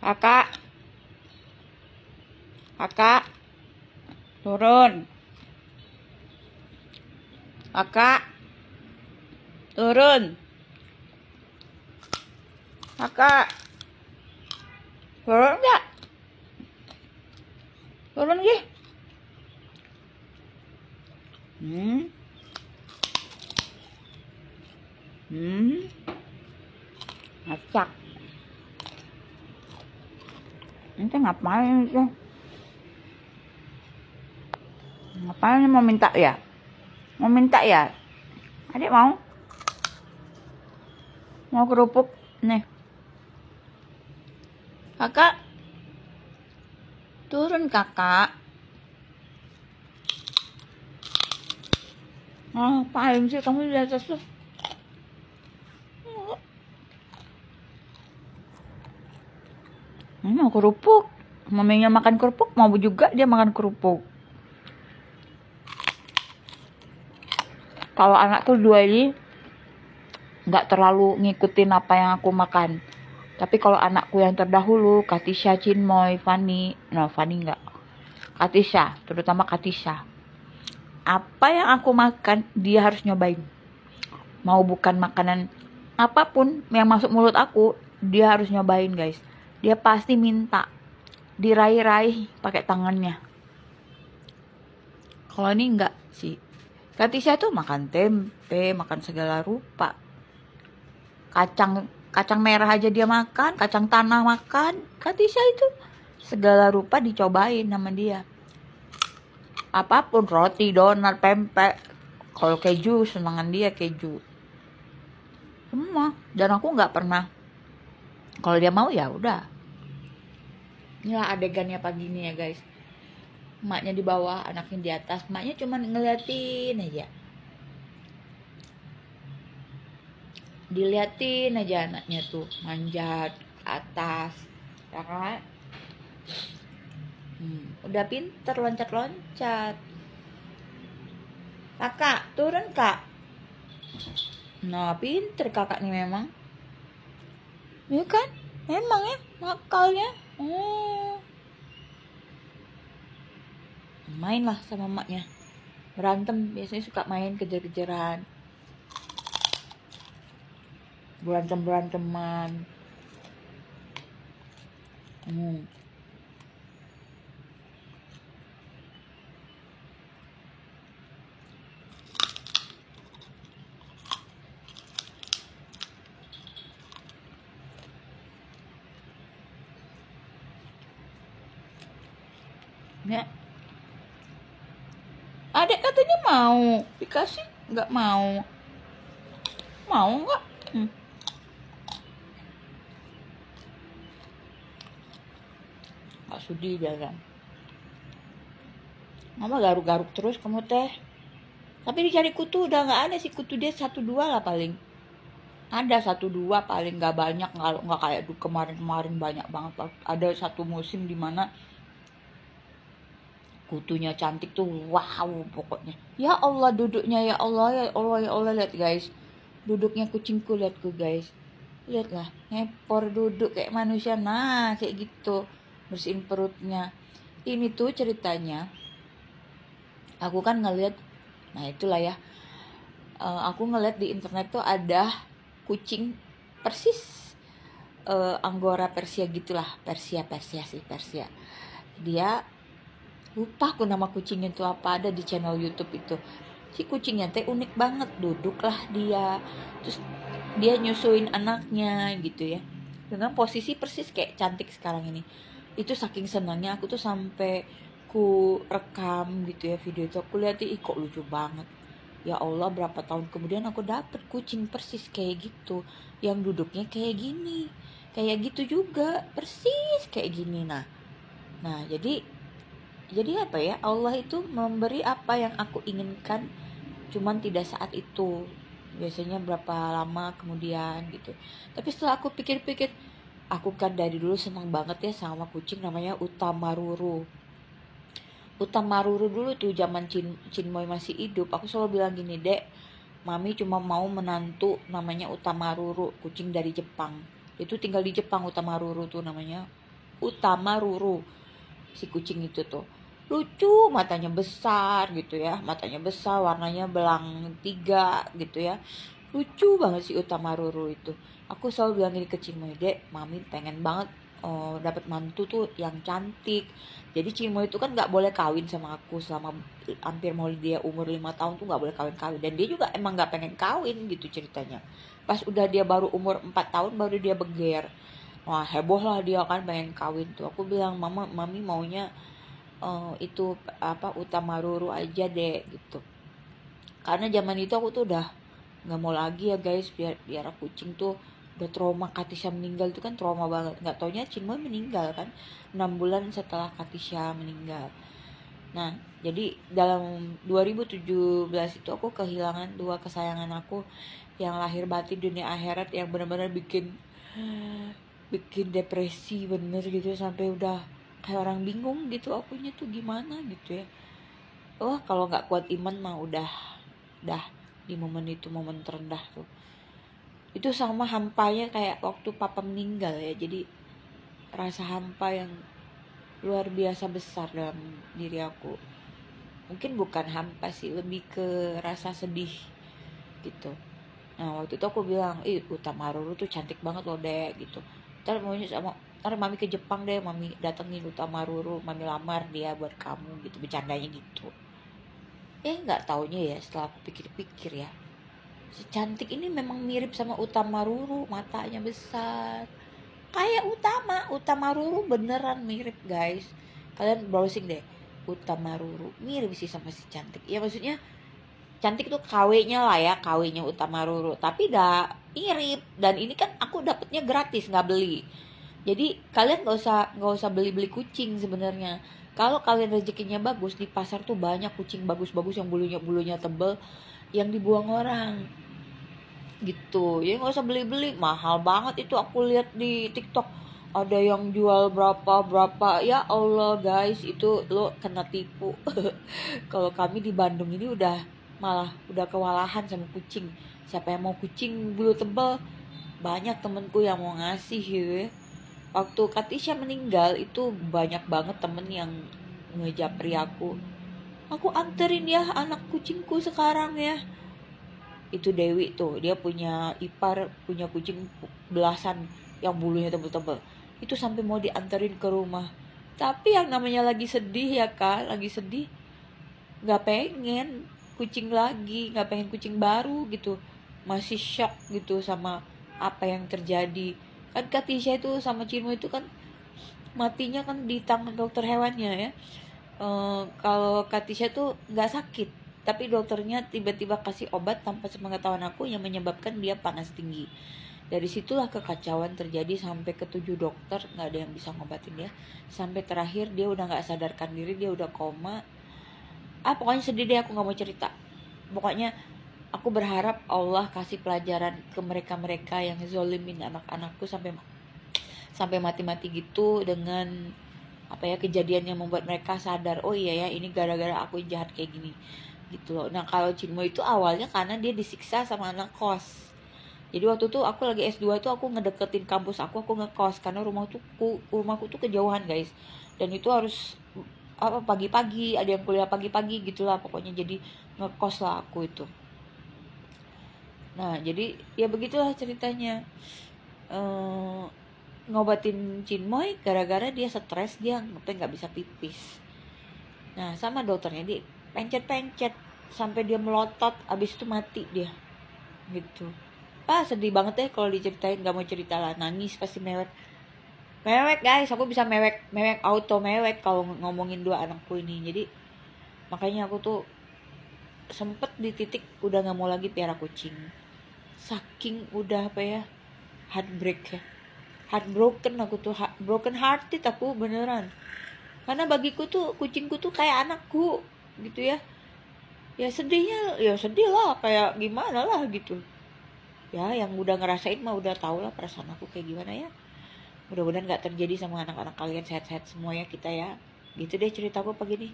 Kakak, kakak, turun. Kakak, turun. Kakak, turun nggak? Turun gih. Acak. Ini ngapain sih? Ngapain mau minta ya? Mau minta ya? Adik mau? Mau kerupuk? Nih. Kakak. Turun kakak. Ngapain sih kamu di atas tuh? Mau kerupuk. Maminya makan kerupuk, mau juga dia makan kerupuk. Kalau anakku dua ini nggak terlalu ngikutin apa yang aku makan. Tapi kalau anakku yang terdahulu, Katisha, Chinmoy, Fanny, Fanny nggak, Katisha, terutama Katisha. Apa yang aku makan, dia harus nyobain. Mau bukan makanan apapun yang masuk mulut aku, dia harus nyobain guys. Dia pasti minta diraih-raih pakai tangannya. Kalau ini enggak sih. Katisha tuh makan tempe, makan segala rupa. Kacang merah aja dia makan, kacang tanah makan. Katisha itu segala rupa dicobain sama dia. Apapun, roti, donat, pempek. Kalau keju, senangan dia keju. Semua. Dan aku nggak pernah. Kalau dia mau ya udah. Inilah adegannya pagi ini ya guys. Emaknya di bawah, anaknya di atas. Emaknya cuma ngeliatin aja. Diliatin aja anaknya tuh manjat ke atas, ya kan? Udah pinter loncat-loncat. Kakak, turun kak. Nah, pinter kakak nih memang. Ya kan? Memang ya, nakalnya. Main lah sama emaknya. Berantem, biasanya suka main kejar-kejaran. Berantem-beranteman. Ya. Adek katanya mau dikasih, nggak mau. Mau nggak? Nggak sudi dia kan. Mama garuk-garuk terus kamu teh. Tapi dicari kutu udah nggak ada sih, kutu dia 1-2 lah paling. Ada 1-2 paling, nggak banyak, nggak kayak kemarin-kemarin banyak banget. Ada satu musim dimana kutunya cantik tuh, wow pokoknya. Ya Allah duduknya, ya Allah, ya Allah, ya Allah, lihat guys. Duduknya kucingku, lihatku guys. Lihatlah, ngepor duduk kayak manusia. Nah, kayak gitu. Bersihin perutnya. Ini tuh ceritanya. Aku kan ngeliat, nah itulah ya. Aku ngeliat di internet tuh ada kucing persis Anggora Persia gitulah. Persia sih, Persia. Dia lupa aku nama kucingnya itu apa, ada di channel YouTube itu. Si kucingnya teh unik banget, duduklah dia, terus dia nyusuin anaknya gitu ya, dengan posisi persis kayak cantik sekarang ini. Itu saking senangnya aku tuh sampai ku rekam gitu ya video itu, aku lihat kok lucu banget. Ya Allah, berapa tahun kemudian aku dapet kucing persis kayak gitu, yang duduknya kayak gini, kayak gitu juga, persis kayak gini. Nah jadi apa ya, Allah itu memberi apa yang aku inginkan, cuman tidak saat itu, biasanya berapa lama kemudian gitu. Tapi setelah aku pikir-pikir, aku kan dari dulu senang banget ya sama kucing namanya Utamaruru. Utamaruru dulu tuh zaman Chinmoy masih hidup, aku selalu bilang gini, Dek, Mami cuma mau menantu namanya Utamaruru, kucing dari Jepang. Itu tinggal di Jepang, Utamaruru tuh namanya. Utamaruru. Si kucing itu tuh lucu, matanya besar gitu ya, matanya besar, warnanya belang 3 gitu ya, lucu banget si Utamaruru itu. Aku selalu bilang gini ke Cimoy, Dek, mami pengen banget dapat mantu tuh yang cantik. Jadi Cimoy itu kan nggak boleh kawin sama aku selama hampir mau dia umur 5 tahun tuh nggak boleh kawin-kawin, dan dia juga emang nggak pengen kawin gitu ceritanya. Pas udah dia baru umur 4 tahun baru dia beger. Wah, heboh lah dia kan pengen kawin tuh. Aku bilang, mami maunya itu apa Utamaruru aja deh gitu. Karena zaman itu aku tuh udah nggak mau lagi ya guys, biar kucing tuh udah trauma. Katisha meninggal itu kan trauma banget. Nggak taunya Cimoy meninggal kan 6 bulan setelah Katisha meninggal. Nah, jadi dalam 2017 itu aku kehilangan 2 kesayangan aku yang lahir batin dunia akhirat, yang benar-benar bikin depresi bener gitu, sampai udah kayak orang bingung gitu akunya tuh gimana gitu ya. Kalau nggak kuat iman mah udah di momen itu, momen terendah tuh. Itu sama hampanya kayak waktu papa meninggal ya. Jadi rasa hampa yang luar biasa besar dalam diri aku. Mungkin bukan hampa sih, lebih ke rasa sedih gitu. Nah waktu itu aku bilang, Utamaruru tuh cantik banget loh dek gitu. Ntar mami ke Jepang deh, mami datengin Utamaruru, mami lamar dia buat kamu gitu, bercandanya gitu. Nggak taunya ya, setelah aku pikir-pikir ya, si cantik ini memang mirip sama Utamaruru, matanya besar kayak Utamaruru beneran mirip guys. Kalian browsing deh, Utamaruru mirip sih sama si cantik. Ya maksudnya cantik tuh KW-nya lah ya, KW-nya Utamaruru, tapi udah mirip. Dan ini kan aku dapetnya gratis, nggak beli. Jadi kalian nggak usah beli kucing sebenarnya. Kalau kalian rezekinya bagus, di pasar tuh banyak kucing bagus-bagus yang bulunya tebel yang dibuang orang gitu. Ya nggak usah beli mahal banget itu. Aku lihat di TikTok ada yang jual berapa ya Allah guys, itu lo kena tipu. Kalau kami di Bandung ini udah kewalahan sama kucing. Siapa yang mau kucing bulu tebal, banyak temenku yang mau ngasih gitu ya. Waktu Katisha meninggal itu banyak banget temen yang ngejapri aku anterin ya anak kucingku sekarang ya. Itu Dewi tuh, dia punya punya kucing belasan yang bulunya tebel-tebel. Itu sampai mau dianterin ke rumah. Tapi yang namanya lagi sedih ya kak, lagi sedih, nggak pengen kucing lagi, nggak pengen kucing baru gitu. Masih shock gitu sama apa yang terjadi. Kan Katisha itu sama Cimo itu kan matinya kan di tangan dokter hewannya ya. Kalau Katisha tuh nggak sakit, tapi dokternya tiba-tiba kasih obat tanpa sepengetahuan aku yang menyebabkan dia panas tinggi. Dari situlah kekacauan terjadi, sampai ke 7 dokter nggak ada yang bisa ngobatin dia. Sampai terakhir dia udah nggak sadarkan diri, dia udah koma. Pokoknya sedih deh, aku nggak mau cerita. Pokoknya aku berharap Allah kasih pelajaran ke mereka yang zolimin anak-anakku sampai mati-mati gitu, dengan kejadian yang membuat mereka sadar, oh iya ya ini gara-gara aku jahat kayak gini gitu loh. Nah kalau Cimo itu awalnya karena dia disiksa sama anak kos. Jadi waktu itu aku lagi S2 tuh aku ngedeketin kampus aku ngekos karena rumahku tuh kejauhan guys, dan itu harus pagi-pagi, ada yang kuliah pagi-pagi gitulah pokoknya, jadi ngekos lah aku itu. Nah jadi ya begitulah ceritanya. Ngobatin Cimoy gara-gara dia stres, dia nggak bisa pipis. Nah sama dokternya dia pencet sampai dia melotot, abis itu mati dia gitu. Sedih banget deh kalau diceritain, nggak mau cerita lah, nangis pasti mewek guys. Aku bisa mewek auto mewek kalau ngomongin 2 anakku ini. Jadi makanya aku tuh sempet di titik udah nggak mau lagi piara kucing, saking udah heartbroken aku tuh, broken hearted aku beneran. Karena bagiku tuh kucingku tuh kayak anakku gitu ya. Ya sedihnya ya sedih lah, kayak gimana lah gitu ya. Yang udah ngerasain mah udah tau lah perasaan aku kayak gimana ya. Mudah-mudahan gak terjadi sama anak-anak kalian, sehat-sehat semua ya kita ya. Gitu deh ceritaku pagi ini.